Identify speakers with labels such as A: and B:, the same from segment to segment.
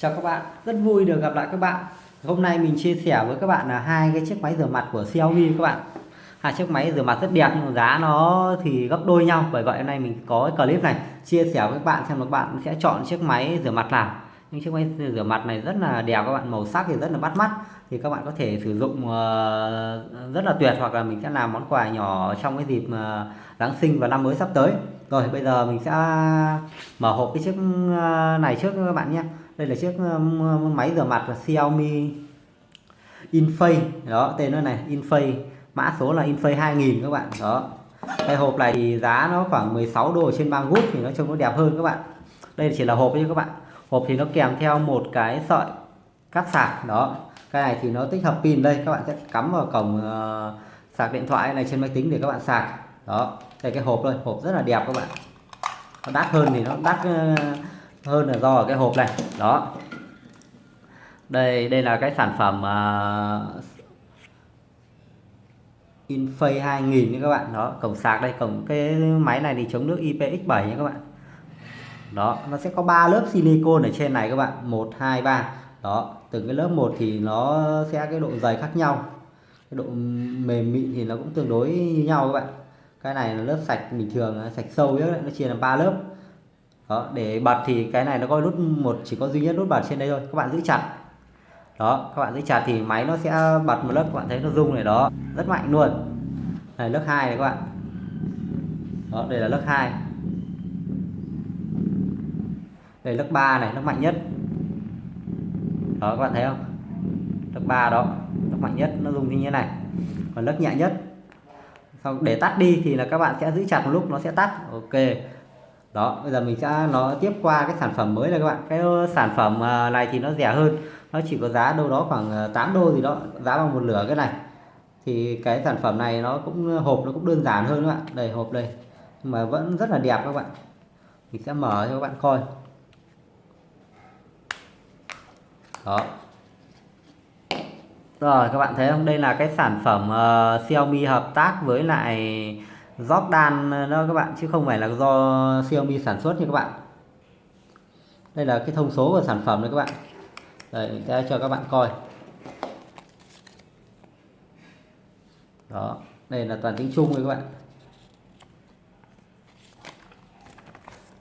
A: Chào các bạn, rất vui được gặp lại các bạn. Hôm nay mình chia sẻ với các bạn là hai cái chiếc máy rửa mặt của Xiaomi các bạn. Hai chiếc máy rửa mặt rất đẹp nhưng mà giá nó thì gấp đôi nhau. Bởi vậy hôm nay mình có cái clip này chia sẻ với các bạn xem là các bạn sẽ chọn chiếc máy rửa mặt nào. Những chiếc máy rửa mặt này rất là đẹp các bạn, màu sắc thì rất là bắt mắt. Thì các bạn có thể sử dụng rất là tuyệt, hoặc là mình sẽ làm món quà nhỏ trong cái dịp Giáng sinh và năm mới sắp tới. Rồi bây giờ mình sẽ mở hộp cái chiếc này trước các bạn nhé. Đây là chiếc máy rửa mặt của Xiaomi Infinix, đó tên nó này, Infinix, mã số là Infinix 2000 các bạn. Đó, cái hộp này thì giá nó khoảng 16 đô trên Banggood thì nó trông nó đẹp hơn các bạn. Đây chỉ là hộp thôi các bạn. Hộp thì nó kèm theo một cái sợi cáp sạc. Đó, cái này thì nó tích hợp pin. Đây các bạn sẽ cắm vào cổng sạc điện thoại này trên máy tính để các bạn sạc. Đó, đây cái hộp thôi, hộp rất là đẹp các bạn. Nó đắt hơn thì nó đắt hơn là do ở cái hộp này. Đó, đây là cái sản phẩm Infinix 2000 nha các bạn. Đó, cổng sạc đây, cổng cái máy này thì chống nước IPX7 nha các bạn. Đó, nó sẽ có 3 lớp silicon ở trên này các bạn, 1 2 3. Đó, từng cái lớp một thì nó sẽ cái độ dày khác nhau. Cái độ mềm mịn thì nó cũng tương đối như nhau các bạn. Cái này là lớp sạch bình thường, sạch sâu ấy, nó chia làm 3 lớp. Đó, để bật thì cái này nó có nút một, chỉ có duy nhất nút bật trên đây thôi, các bạn giữ chặt. Đó, các bạn giữ chặt thì máy nó sẽ bật một lớp, các bạn thấy nó rung này, đó rất mạnh luôn. Này lớp 2 này các bạn. Đó, đây là lớp 2. Đây lớp 3 này, lớp mạnh nhất. Đó, các bạn thấy không? Lớp 3 đó, lớp mạnh nhất, nó rung như thế này. Còn lớp nhẹ nhất. Xong để tắt đi thì là các bạn sẽ giữ chặt một lúc nó sẽ tắt. Ok. Đó, bây giờ mình sẽ nói tiếp qua cái sản phẩm mới này các bạn. Cái sản phẩm này thì nó rẻ hơn, nó chỉ có giá đâu đó khoảng 8 đô gì đó, giá bằng một nửa cái này. Thì cái sản phẩm này nó cũng hộp nó cũng đơn giản hơn các bạn. Đây hộp đây, nhưng mà vẫn rất là đẹp các bạn. Mình sẽ mở cho các bạn coi. Đó, rồi các bạn thấy không, đây là cái sản phẩm Xiaomi hợp tác với lại Jordan đó các bạn, chứ không phải là do Xiaomi sản xuất nha các bạn. Đây là cái thông số của sản phẩm này các bạn. Đây, mình sẽ cho các bạn coi. Đó, đây là toàn tiếng Trung rồi các bạn.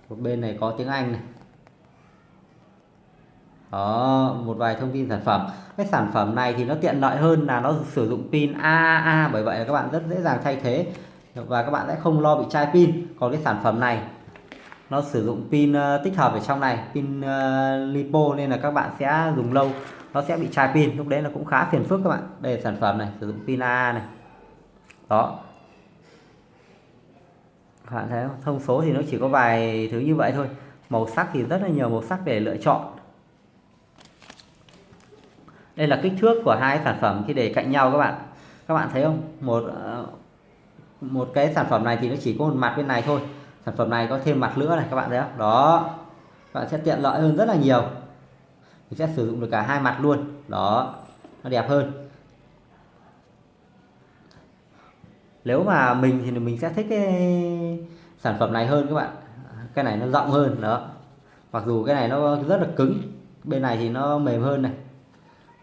A: Một bên này có tiếng Anh này. Đó, một vài thông tin sản phẩm. Cái sản phẩm này thì nó tiện lợi hơn là nó sử dụng pin AAA, bởi vậy là các bạn rất dễ dàng thay thế và các bạn sẽ không lo bị chai pin. Còn cái sản phẩm này nó sử dụng pin tích hợp ở trong này, pin lipo, nên là các bạn sẽ dùng lâu nó sẽ bị chai pin, lúc đấy là cũng khá phiền phức các bạn. Đây là sản phẩm này, sử dụng pin AA này. Đó, các bạn thấy không? Thông số thì nó chỉ có vài thứ như vậy thôi. Màu sắc thì rất là nhiều màu sắc để lựa chọn. Đây là kích thước của hai sản phẩm khi để cạnh nhau các bạn. Các bạn thấy không? Một cái sản phẩm này thì nó chỉ có một mặt bên này thôi. Sản phẩm này có thêm mặt nữa này, các bạn thấy không? Đó, các bạn sẽ tiện lợi hơn rất là nhiều. Mình sẽ sử dụng được cả hai mặt luôn. Đó, nó đẹp hơn. Nếu mà mình thì mình sẽ thích cái sản phẩm này hơn các bạn. Cái này nó rộng hơn đó. Mặc dù cái này nó rất là cứng, bên này thì nó mềm hơn này.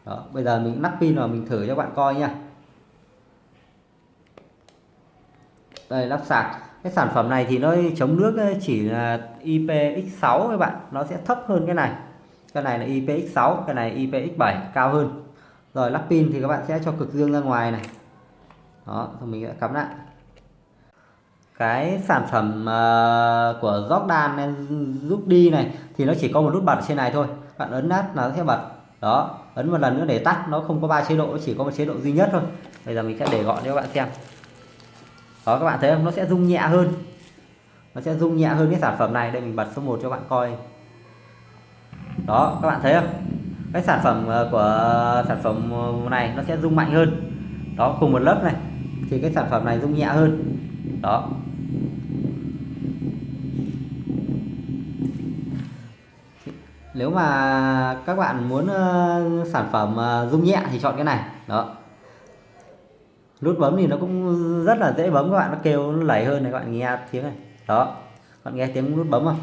A: Đó, bây giờ mình lắp pin vào mình thử cho các bạn coi nha. Đây, lắp sạc. Cái sản phẩm này thì nó chống nước chỉ là IPX6 các bạn, nó sẽ thấp hơn cái này. Cái này là IPX6, cái này IPX7, cao hơn. Rồi lắp pin thì các bạn sẽ cho cực dương ra ngoài này. Đó, thì mình sẽ cắm lại. Cái sản phẩm của Jordan giúp đi này thì nó chỉ có một nút bật trên này thôi. Bạn ấn nát là nó sẽ bật. Đó, ấn một lần nữa để tắt, nó không có 3 chế độ, nó chỉ có một chế độ duy nhất thôi. Bây giờ mình sẽ để gọn cho các bạn xem. Đó, các bạn thấy không, nó sẽ rung nhẹ hơn. Nó sẽ rung nhẹ hơn cái sản phẩm này. Đây mình bật số 1 cho bạn coi. Đó, các bạn thấy không? Cái sản phẩm của sản phẩm này nó sẽ rung mạnh hơn. Đó, cùng một lớp này thì cái sản phẩm này rung nhẹ hơn. Đó. Nếu mà các bạn muốn sản phẩm rung nhẹ thì chọn cái này. Đó. Nút bấm thì nó cũng rất là dễ bấm các bạn, nó kêu nó lẩy hơn này, các bạn nghe tiếng này. Đó, các bạn nghe tiếng nút bấm không?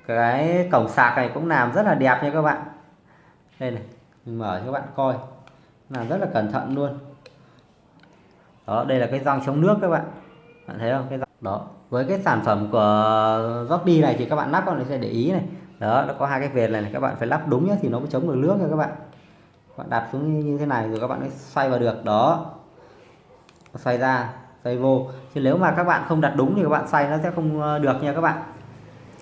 A: Ok, Cái cổng sạc này cũng làm rất là đẹp nha các bạn. Đây này, mình mở cho các bạn coi, làm rất là cẩn thận luôn. Đó, đây là cái gioăng chống nước các bạn. Bạn thấy không? Cái gioăng đó. Với cái sản phẩm của Jordi này thì các bạn lắp con này sẽ để ý này. Đó, nó có hai cái vệt này, các bạn phải lắp đúng nhá thì nó mới chống được nước nha các bạn. Các bạn đặt xuống như thế này rồi các bạn mới xoay vào được. Đó. Xoay ra, xoay vô. Chứ nếu mà các bạn không đặt đúng thì các bạn xoay nó sẽ không được nha các bạn.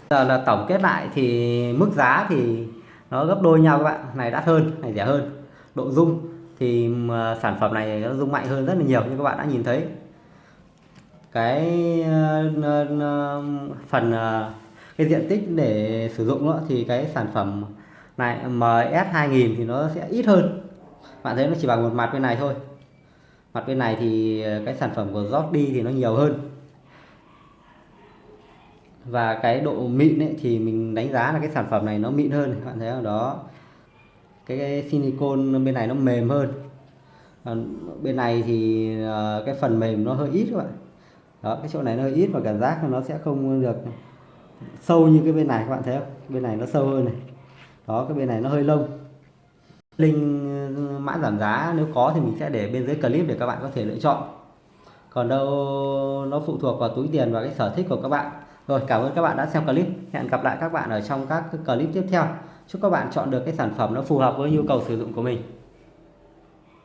A: Giờ là tổng kết lại thì mức giá thì nó gấp đôi nhau các bạn, này đắt hơn, này rẻ hơn. Độ rung thì sản phẩm này nó rung mạnh hơn rất là nhiều như các bạn đã nhìn thấy. Cái phần cái diện tích để sử dụng đó, thì cái sản phẩm này MS2000 thì nó sẽ ít hơn. Bạn thấy nó chỉ bằng một mặt bên này thôi. Mặt bên này thì cái sản phẩm của Jordi thì nó nhiều hơn. Và cái độ mịn ấy, thì mình đánh giá là cái sản phẩm này nó mịn hơn, các bạn thấy không? Đó, cái silicone bên này nó mềm hơn. Bên này thì cái phần mềm nó hơi ít các bạn. Đó, cái chỗ này nó hơi ít và cảm giác nó sẽ không được sâu như cái bên này, các bạn thấy không? Bên này nó sâu hơn này. Đó, cái bên này nó hơi lông. Link mã giảm giá nếu có thì mình sẽ để bên dưới clip để các bạn có thể lựa chọn. Còn đâu nó phụ thuộc vào túi tiền và cái sở thích của các bạn. Rồi, cảm ơn các bạn đã xem clip. Hẹn gặp lại các bạn ở trong các clip tiếp theo. Chúc các bạn chọn được cái sản phẩm nó phù hợp với nhu cầu sử dụng của mình.